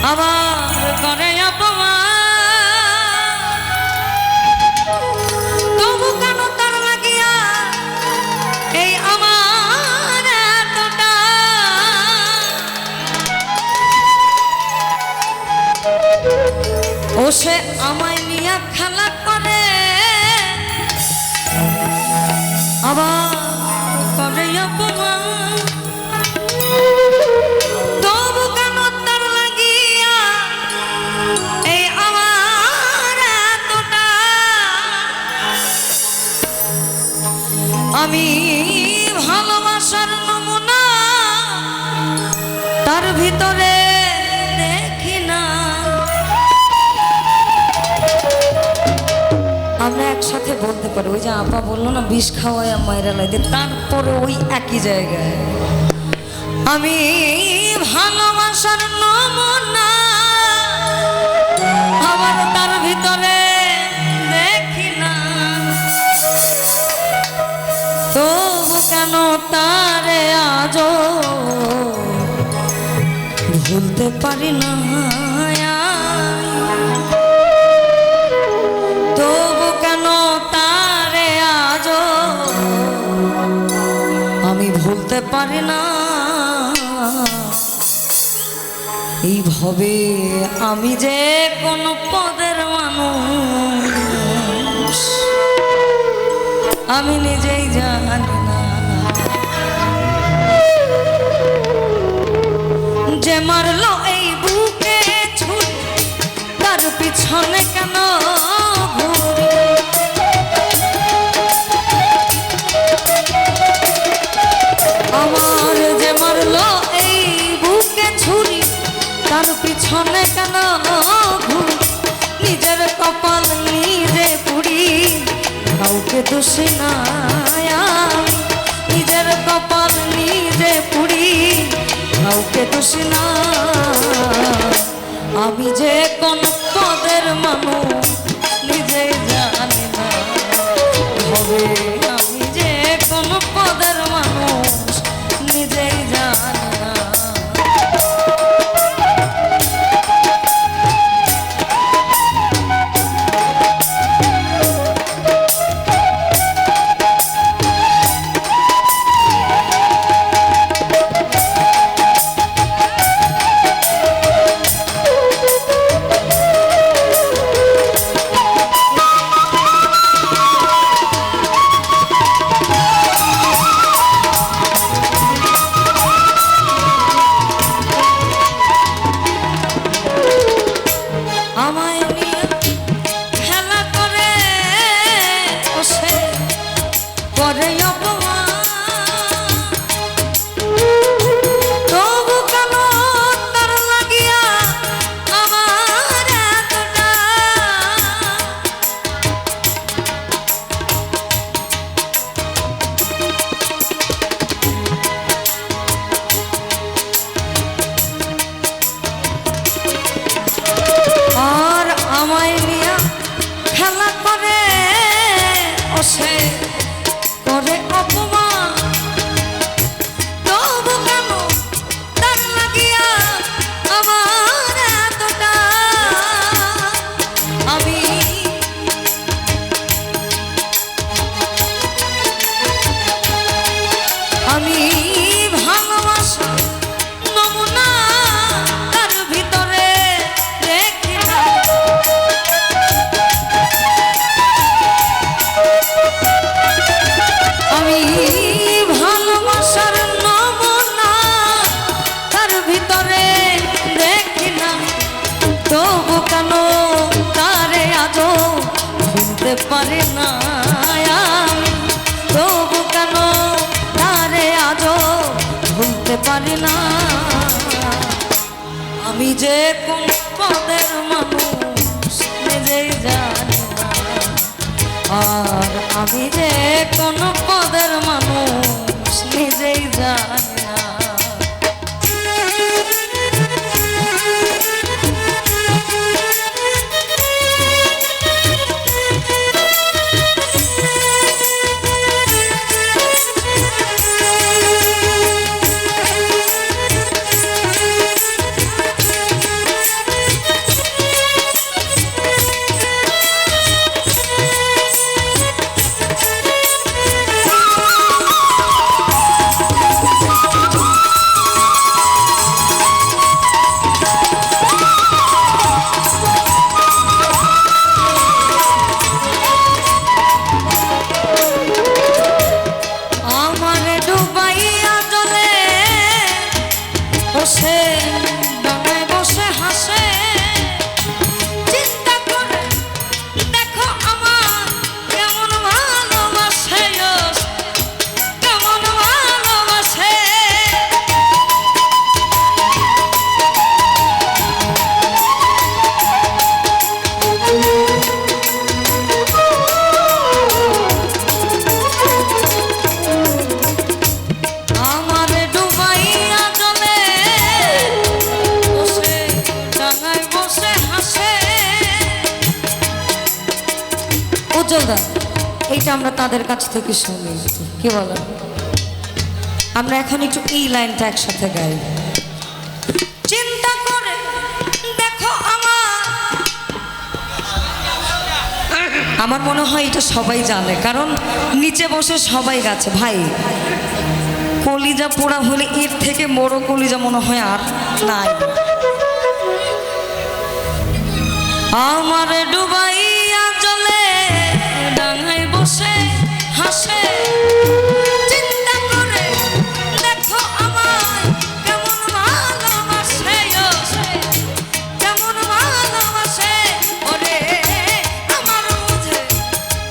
আমার করে অপমান তবু কেন তার লাগিয়া এই আমার এতটা ও সে আমায় নিয়ে খেলা করে আবার করে অপমান তবু কেন তার লাগিয়া এই আমার এতটা আমি ভালোবাসার নমুনা তার ভিতরে দেখি না আমরা একসাথে বলতে পারি ওই যে আপা বললো না বিষ খাওয়ায় মায়েরা লাগে তারপরে ওই একই জায়গায় আমি ভালোবাসার নমুনা আমার তার ভিতরে দেখি না তবু কেন তারে আজও ভুলতে পারি না তবু কেন তারে আজও আমি ভুলতে পারি না এইভাবে আমি যে কোন পদের মানুষ আমি নিজেই জানি না যে মারলো এই বুকে ছুরি তার পিছনে কেন ঘুরি আমার যে মারলো এই বুকে ছুরি তার পিছনে কেন ঘুরি নিজের কপাল নিজে পুড়ি কাউকে দোষী না নিজের কপাল নিজে পুড়ি কাউকে দোষী না আমি যে কোন পদের মানুষ নিজে জানি না হবে আমি যে কোন পদের মানুষ নিজেই জানি না পারে না তবু কেন তারে আজও ভুলতে পারি না আমি যে কোন পদের মানুষ নিজেই জানি না আর আমি যে কোন পদের মানুষ নিজেই জানি না উজ্জ্বলদা, এইটা আমরা তাদের কাছ থেকে শুনি, কি বলো? আমরা এখন একটু এই লাইনটা একসাথে গাই। চিন্তা করে দেখো আমার মনে হয় এটা সবাই জানে, কারণ নিচে বসে সবাই গাছে। ভাই, কলিজা পোড়া হলে এর থেকে বড় কলিজা মনে হয় আর নাই। আমার ডুবাইয়া জলে ডাঙায় বসে হাসে, চিন্তা করে দেখো আমার কেমন ভালোবাসে, কেমন ভালোবাসে। ওরে আমার বুঝে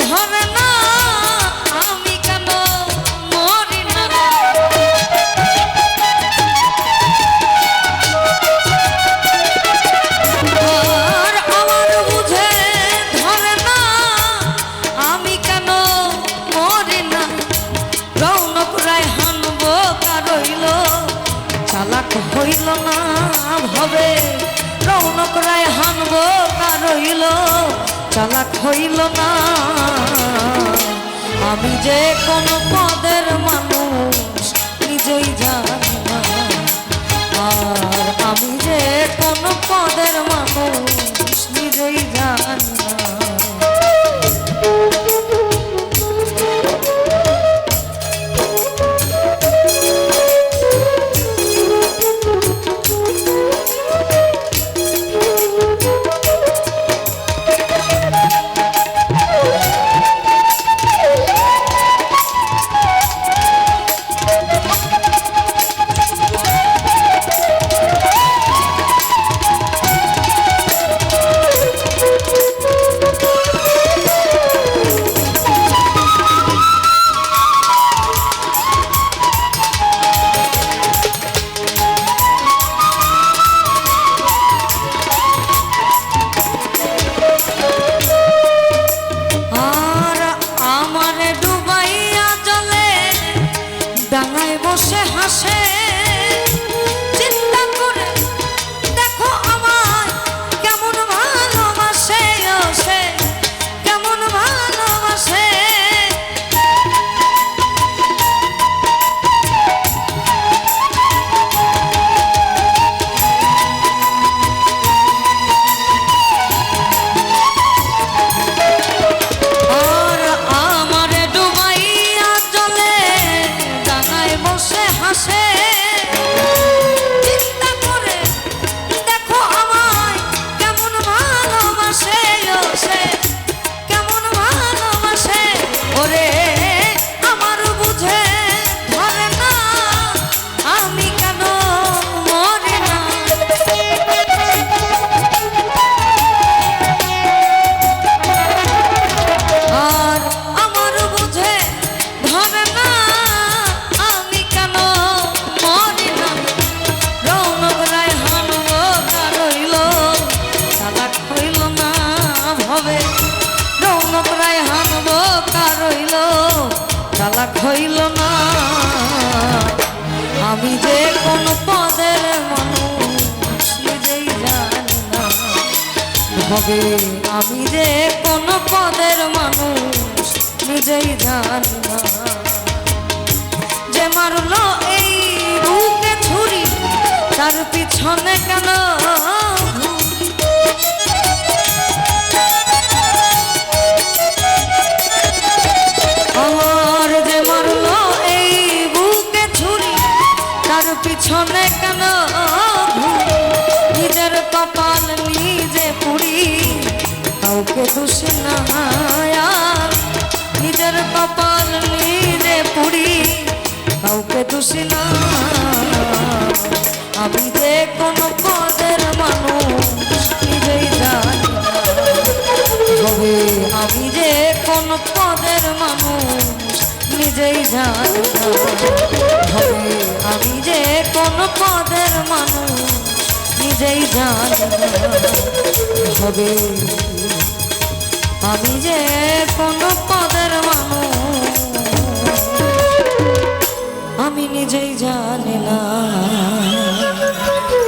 ধরে না, আমি কেন মরি না রে। আর আমার বুঝে ধরে না, আমি কেন মরি না। রৌনক রায় হানবো কারইল, চালাক হইল না ভাবে। রৌনক রায় হানবো কারইল, চালাক হইল না। আমি যে কোন পদের মানুষ নিজেই জানি না, আর আমি যে কোন পদের মানুষ নিজেই জানি না। ডাঙায় বসে হাসে, চিন্তা করে দেখো আমার কেমন ভালোবাসে, সে কেমন ভালোবাসে। আর আমার ডুবাইয়া জলে ডাঙায় বসে হাসে, চিন্তা করে দেখো আমায় কেমন ভালোবাসে, সে কেমন ভালোবাসে। ওরে আমার বুঝে ধরে না, আমি কেন মরি না। আর আমার বুঝে ধরে না, আমি কেন মরি না। রৌনক রায় হানবো কারইল, চালাক হইল না ভাবে। রৌনক রায় হানবো কারইল, চালাক হইল না। আমি যে কোন পদের মানুষ নিজেই জানি না ভাবে। আমি যে কোন পদের মানুষ নিজেই জানি না। যে মারলো এই বুকে ছুরি, তার পিছনে কেন আমার। যে মারলো এই বুকে ছুরি, তার পিছনে কেন নিজের কপাল নিজে পুরি, কাউকে দোষ না। আর নিজের কপাল নিজে পুরি, কাউকে দোষ না। আমি যে কোন পদের মানুষ নিজেই জানি না ভাবে। আমি যে কোন পদের মানুষ নিজেই জানি না ভাবে। আমি যে কোন পদের মানুষ নিজেই জানি না ভাবে। আমি যে কোন পদের মানুষ আমি নিজেই জানি না।